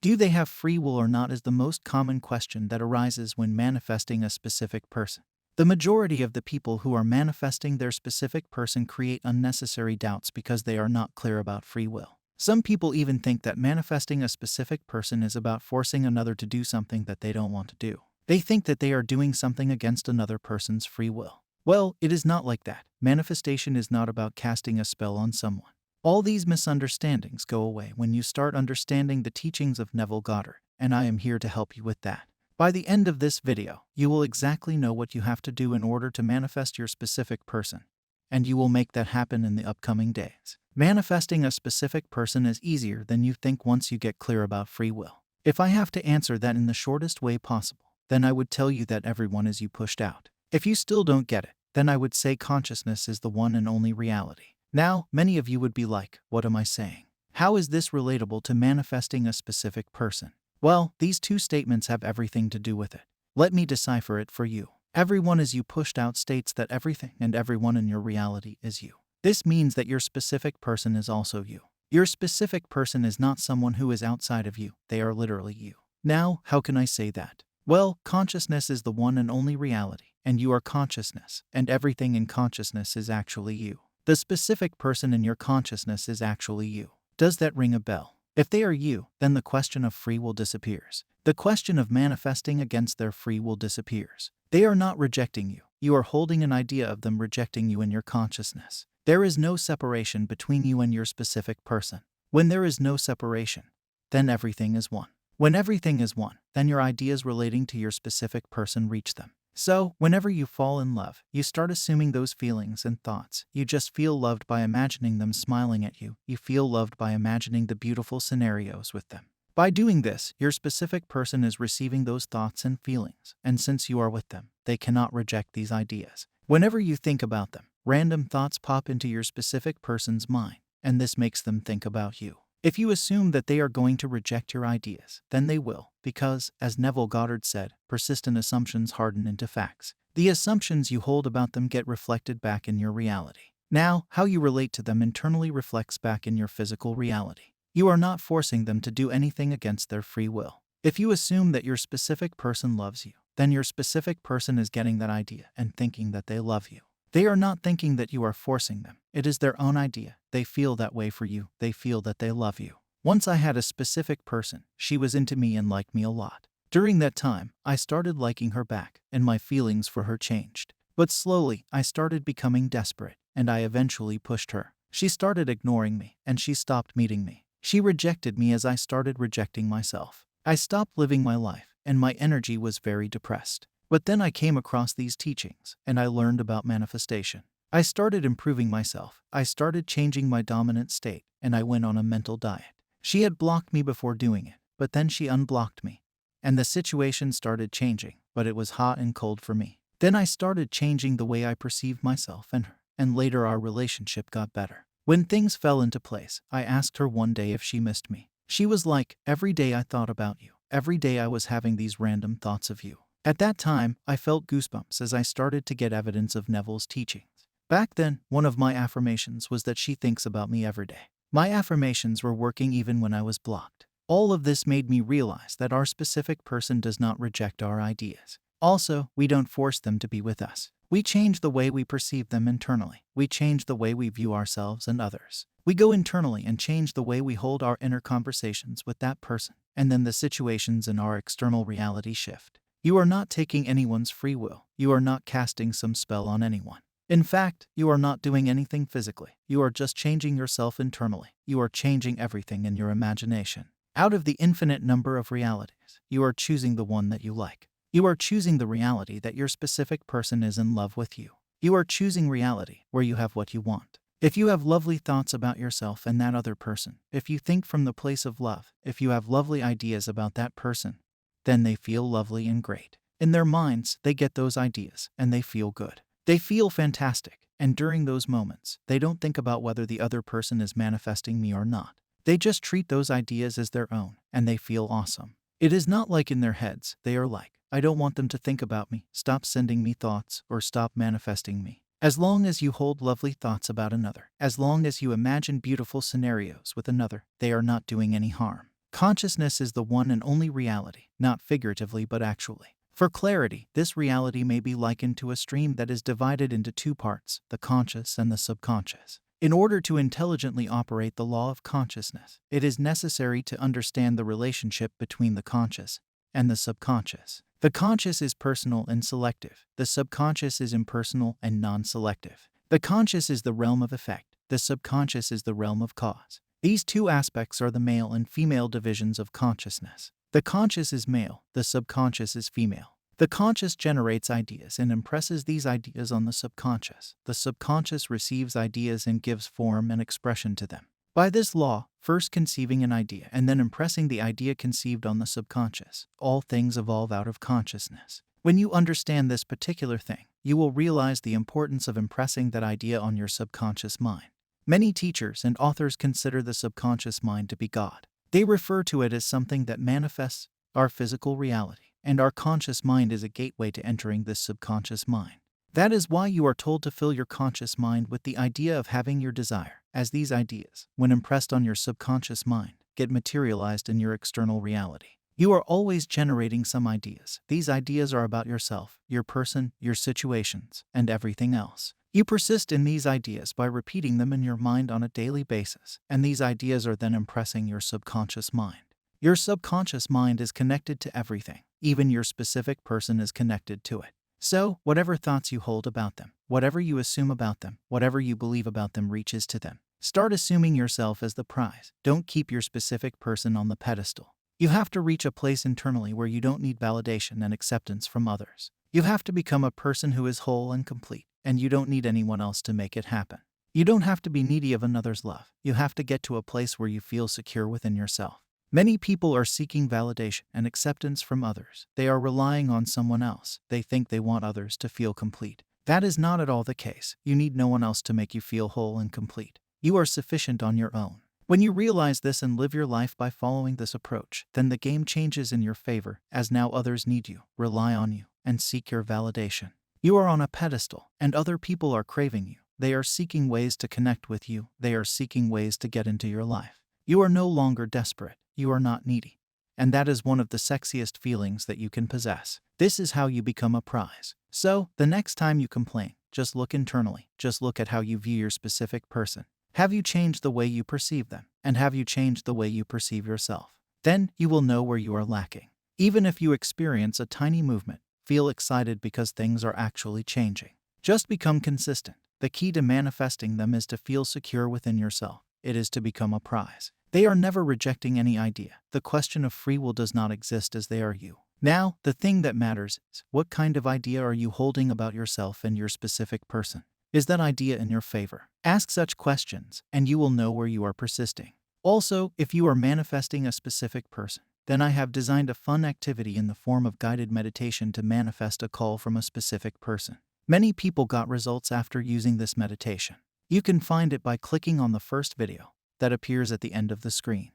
Do they have free will or not is the most common question that arises when manifesting a specific person. The majority of the people who are manifesting their specific person create unnecessary doubts because they are not clear about free will. Some people even think that manifesting a specific person is about forcing another to do something that they don't want to do. They think that they are doing something against another person's free will. Well, it is not like that. Manifestation is not about casting a spell on someone. All these misunderstandings go away when you start understanding the teachings of Neville Goddard, and I am here to help you with that. By the end of this video, you will exactly know what you have to do in order to manifest your specific person, and you will make that happen in the upcoming days. Manifesting a specific person is easier than you think once you get clear about free will. If I have to answer that in the shortest way possible, then I would tell you that everyone is you pushed out. If you still don't get it, then I would say consciousness is the one and only reality. Now, many of you would be like, what am I saying? How is this relatable to manifesting a specific person? Well, these two statements have everything to do with it. Let me decipher it for you. Everyone is you pushed out states that everything and everyone in your reality is you. This means that your specific person is also you. Your specific person is not someone who is outside of you, they are literally you. Now, how can I say that? Well, consciousness is the one and only reality, and you are consciousness, and everything in consciousness is actually you. The specific person in your consciousness is actually you. Does that ring a bell? If they are you, then the question of free will disappears. The question of manifesting against their free will disappears. They are not rejecting you. You are holding an idea of them rejecting you in your consciousness. There is no separation between you and your specific person. When there is no separation, then everything is one. When everything is one, then your ideas relating to your specific person reach them. So, whenever you fall in love, you start assuming those feelings and thoughts. You just feel loved by imagining them smiling at you. You feel loved by imagining the beautiful scenarios with them. By doing this, your specific person is receiving those thoughts and feelings, and since you are with them, they cannot reject these ideas. Whenever you think about them, random thoughts pop into your specific person's mind, and this makes them think about you. If you assume that they are going to reject your ideas, then they will, because, as Neville Goddard said, persistent assumptions harden into facts. The assumptions you hold about them get reflected back in your reality. Now, how you relate to them internally reflects back in your physical reality. You are not forcing them to do anything against their free will. If you assume that your specific person loves you, then your specific person is getting that idea and thinking that they love you. They are not thinking that you are forcing them. It is their own idea. They feel that way for you. They feel that they love you. Once I had a specific person. She was into me and liked me a lot. During that time, I started liking her back, and my feelings for her changed. But slowly, I started becoming desperate, and I eventually pushed her. She started ignoring me, and she stopped meeting me. She rejected me as I started rejecting myself. I stopped living my life, and my energy was very depressed. But then I came across these teachings, and I learned about manifestation. I started improving myself. I started changing my dominant state, and I went on a mental diet. She had blocked me before doing it, but then she unblocked me. And the situation started changing, but it was hot and cold for me. Then I started changing the way I perceived myself and her, and later our relationship got better. When things fell into place, I asked her one day if she missed me. She was like, every day I thought about you. Every day I was having these random thoughts of you. At that time, I felt goosebumps as I started to get evidence of Neville's teachings. Back then, one of my affirmations was that she thinks about me every day. My affirmations were working even when I was blocked. All of this made me realize that our specific person does not reject our ideas. Also, we don't force them to be with us. We change the way we perceive them internally. We change the way we view ourselves and others. We go internally and change the way we hold our inner conversations with that person, and then the situations in our external reality shift. You are not taking anyone's free will. You are not casting some spell on anyone. In fact, you are not doing anything physically. You are just changing yourself internally. You are changing everything in your imagination. Out of the infinite number of realities, you are choosing the one that you like. You are choosing the reality that your specific person is in love with you. You are choosing reality where you have what you want. If you have lovely thoughts about yourself and that other person, if you think from the place of love, if you have lovely ideas about that person, then they feel lovely and great. In their minds, they get those ideas, and they feel good. They feel fantastic, and during those moments, they don't think about whether the other person is manifesting me or not. They just treat those ideas as their own, and they feel awesome. It is not like in their heads, they are like, I don't want them to think about me, stop sending me thoughts, or stop manifesting me. As long as you hold lovely thoughts about another, as long as you imagine beautiful scenarios with another, they are not doing any harm. Consciousness is the one and only reality, not figuratively but actually. For clarity, this reality may be likened to a stream that is divided into two parts, the conscious and the subconscious. In order to intelligently operate the law of consciousness, it is necessary to understand the relationship between the conscious and the subconscious. The conscious is personal and selective. The subconscious is impersonal and non-selective. The conscious is the realm of effect. The subconscious is the realm of cause. These two aspects are the male and female divisions of consciousness. The conscious is male, the subconscious is female. The conscious generates ideas and impresses these ideas on the subconscious. The subconscious receives ideas and gives form and expression to them. By this law, first conceiving an idea and then impressing the idea conceived on the subconscious, all things evolve out of consciousness. When you understand this particular thing, you will realize the importance of impressing that idea on your subconscious mind. Many teachers and authors consider the subconscious mind to be God. They refer to it as something that manifests our physical reality, and our conscious mind is a gateway to entering this subconscious mind. That is why you are told to fill your conscious mind with the idea of having your desire, as these ideas, when impressed on your subconscious mind, get materialized in your external reality. You are always generating some ideas. These ideas are about yourself, your person, your situations, and everything else. You persist in these ideas by repeating them in your mind on a daily basis, and these ideas are then impressing your subconscious mind. Your subconscious mind is connected to everything. Even your specific person is connected to it. So, whatever thoughts you hold about them, whatever you assume about them, whatever you believe about them reaches to them. Start assuming yourself as the prize. Don't keep your specific person on the pedestal. You have to reach a place internally where you don't need validation and acceptance from others. You have to become a person who is whole and complete, and you don't need anyone else to make it happen. You don't have to be needy of another's love. You have to get to a place where you feel secure within yourself. Many people are seeking validation and acceptance from others. They are relying on someone else. They think they want others to feel complete. That is not at all the case. You need no one else to make you feel whole and complete. You are sufficient on your own. When you realize this and live your life by following this approach, then the game changes in your favor, as now others need you, rely on you, and seek your validation. You are on a pedestal, and other people are craving you. They are seeking ways to connect with you. They are seeking ways to get into your life. You are no longer desperate. You are not needy. And that is one of the sexiest feelings that you can possess. This is how you become a prize. So, the next time you complain, just look internally. Just look at how you view your specific person. Have you changed the way you perceive them? And have you changed the way you perceive yourself? Then you will know where you are lacking. Even if you experience a tiny movement, feel excited because things are actually changing. Just become consistent. The key to manifesting them is to feel secure within yourself. It is to become a prize. They are never rejecting any idea. The question of free will does not exist as they are you. Now, the thing that matters is, what kind of idea are you holding about yourself and your specific person? Is that idea in your favor? Ask such questions, and you will know where you are persisting. Also, if you are manifesting a specific person, then I have designed a fun activity in the form of guided meditation to manifest a call from a specific person. Many people got results after using this meditation. You can find it by clicking on the first video that appears at the end of the screen.